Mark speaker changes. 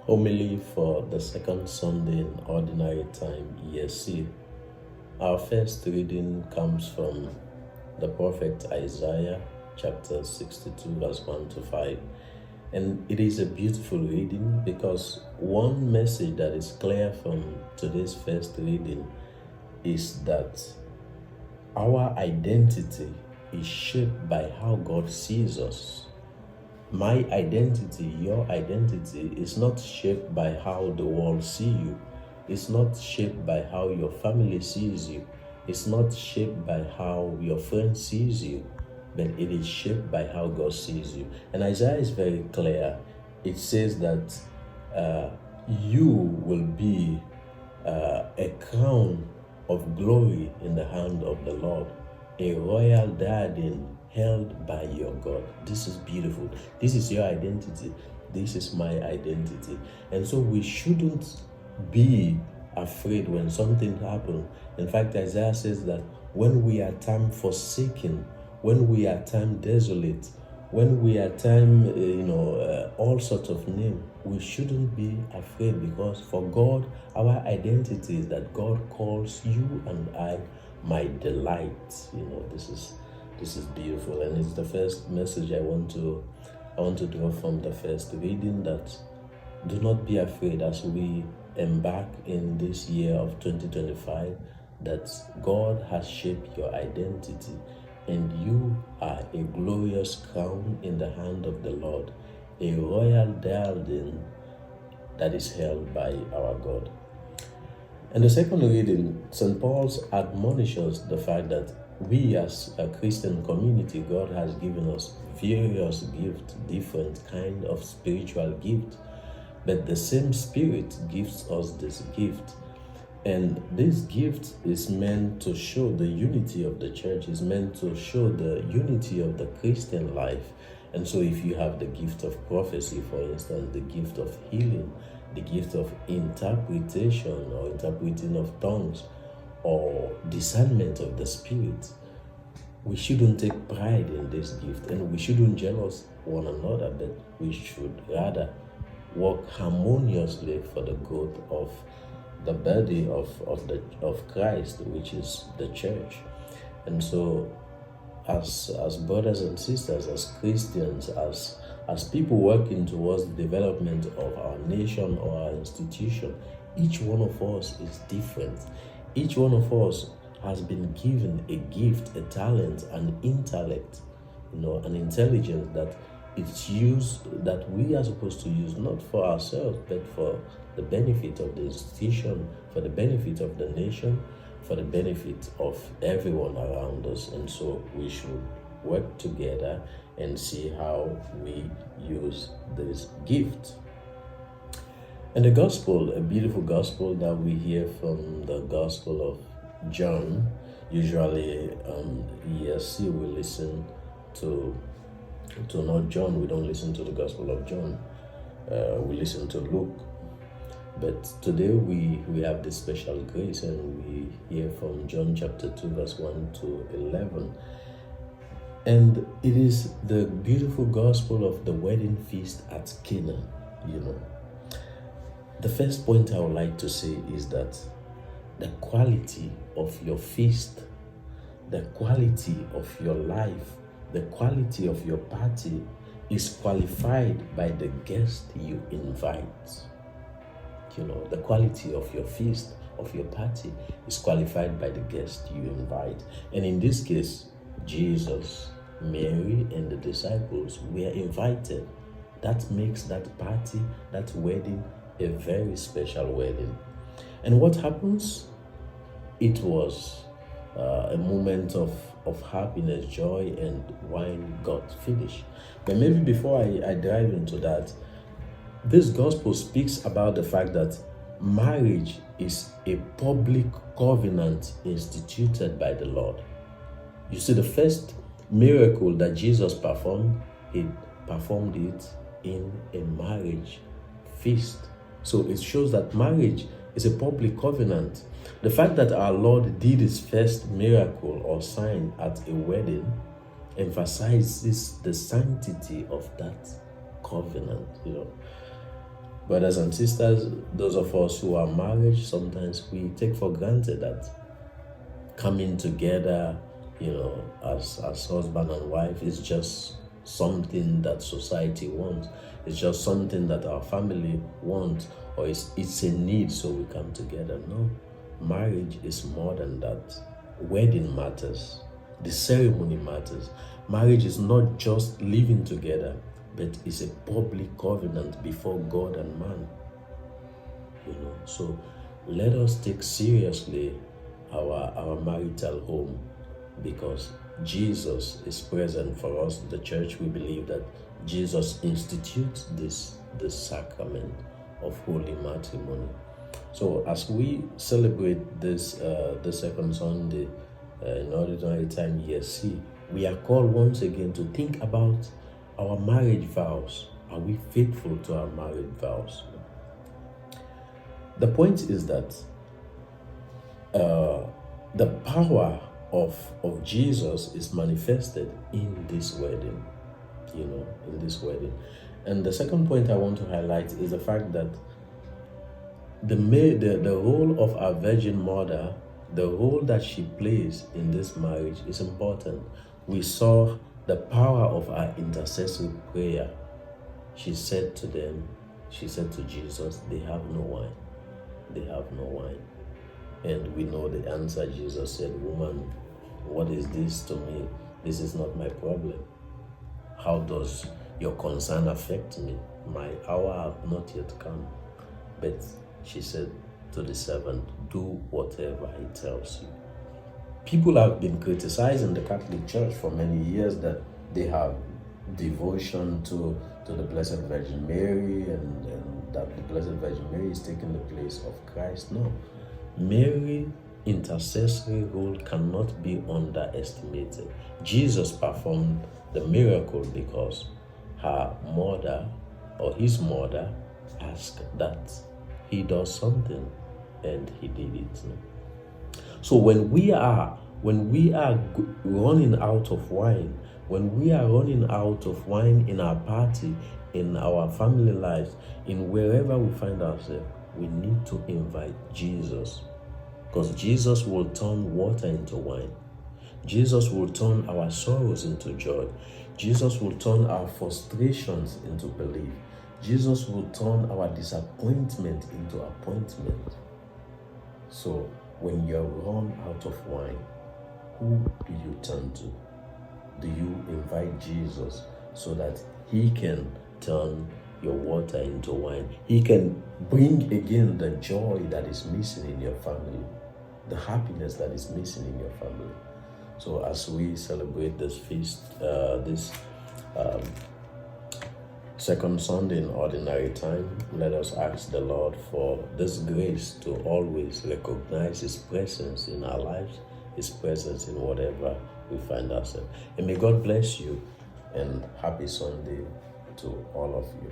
Speaker 1: Homily for the second Sunday in Ordinary Time, Year C. Our first reading comes from the prophet Isaiah, chapter 62, verse 1 to 5. And it is a beautiful reading because one message that is clear from today's first reading is that our identity is shaped by how God sees us. My identity, your identity, is not shaped by how the world sees you. It's not shaped by how your family sees you. It's not shaped by how your friend sees you, but it is shaped by how God sees you. And Isaiah is very clear. It says that you will be a crown of glory in the hand of the Lord, a royal diadem held by your God. This is beautiful. This is your identity. This is my identity. And so we shouldn't be afraid when something happens. In fact, Isaiah says that when we are time forsaken, when we are time desolate, when we are time, all sorts of names, we shouldn't be afraid, because for God, our identity is that God calls you and I my delight. This is beautiful, and it's the first message I want to draw from the first reading, that do not be afraid as we embark in this year of 2025, that God has shaped your identity, and you are a glorious crown in the hand of the Lord, a royal diadem that is held by our God. And the second reading, St. Paul's admonishes the fact that we as a Christian community, God has given us various gifts, different kind of spiritual gifts, but the same Spirit gives us this gift. And this gift is meant to show the unity of the church, is meant to show the unity of the Christian life. And so if you have the gift of prophecy, for instance, the gift of healing, the gift of interpretation or interpreting of tongues, or discernment of the Spirit, we shouldn't take pride in this gift, and we shouldn't jealous one another, but we should rather work harmoniously for the growth of the body of Christ, which is the church. And so as brothers and sisters, as Christians, as people working towards the development of our nation or our institution, each one of us is different. Each one of us has been given a gift, a talent, an intellect, an intelligence that it's used, that we are supposed to use, not for ourselves, but for the benefit of the institution, for the benefit of the nation, for the benefit of everyone around us. And so we should work together and see how we use this gift. And the gospel, a beautiful gospel that we hear from the Gospel of John. Usually, yes, we listen to not John. We don't listen to the Gospel of John. We listen to Luke. But today we have this special grace, and we hear from John chapter 2, verse 1 to 11. And it is the beautiful gospel of the wedding feast at Cana, The first point I would like to say is that the quality of your feast, the quality of your life, the quality of your party is qualified by the guest you invite. The quality of your feast, of your party, is qualified by the guest you invite. And in this case, Jesus, Mary, and the disciples were invited. That makes that party, that wedding, a very special wedding. And what happens? It was a moment of happiness, joy, and wine got finished. But maybe before I dive into that, this gospel speaks about the fact that marriage is a public covenant instituted by the Lord. You see, the first miracle that Jesus performed, he performed it in a marriage feast. So it shows that marriage is a public covenant. The fact that our Lord did his first miracle or sign at a wedding emphasizes the sanctity of that covenant. Brothers and sisters, those of us who are married, sometimes we take for granted that coming together, as husband and wife is just something that society wants. It's just something that our family wants, or it's a need, so we come together. No, marriage is more than that. Wedding matters. The ceremony matters. Marriage is not just living together, but it's a public covenant before God and man. So let us take seriously our marital home, because Jesus is present for us. The church, we believe that Jesus institutes this sacrament of holy matrimony. So as we celebrate this the second Sunday in ordinary time year C, we are called once again to think about our marriage vows. Are we faithful to our marriage vows? The point is that the power of Jesus is manifested in this wedding, in this wedding. And the second point I want to highlight is the fact that the role of our Virgin Mother, the role that she plays in this marriage is important. We saw the power of our intercessory prayer. She said to Jesus, they have no wine. They have no wine. And we know the answer. Jesus said, woman, what is this to me? This is not my problem. How does your concern affect me? My hour hath not yet come. But she said to the servant, do whatever he tells you. People have been criticizing the Catholic Church for many years that they have devotion to the Blessed Virgin Mary and that the Blessed Virgin Mary is taking the place of Christ. No. Mary's intercessory role cannot be underestimated. Jesus performed the miracle because her mother or his mother asked that he does something, and he did it. So when we are running out of wine, when we are running out of wine in our party, in our family lives, in wherever we find ourselves, we need to invite Jesus, because Jesus will turn water into wine. Jesus will turn our sorrows into joy. Jesus will turn our frustrations into belief. Jesus will turn our disappointment into appointment. So when you're run out of wine, who do you turn to? Do you invite Jesus so that he can turn your water into wine? He can bring again the joy that is missing in your family, the happiness that is missing in your family. So as we celebrate this feast, this second Sunday in ordinary time, let us ask the Lord for this grace to always recognize his presence in our lives, his presence in whatever we find ourselves. And may God bless you, and happy Sunday to all of you.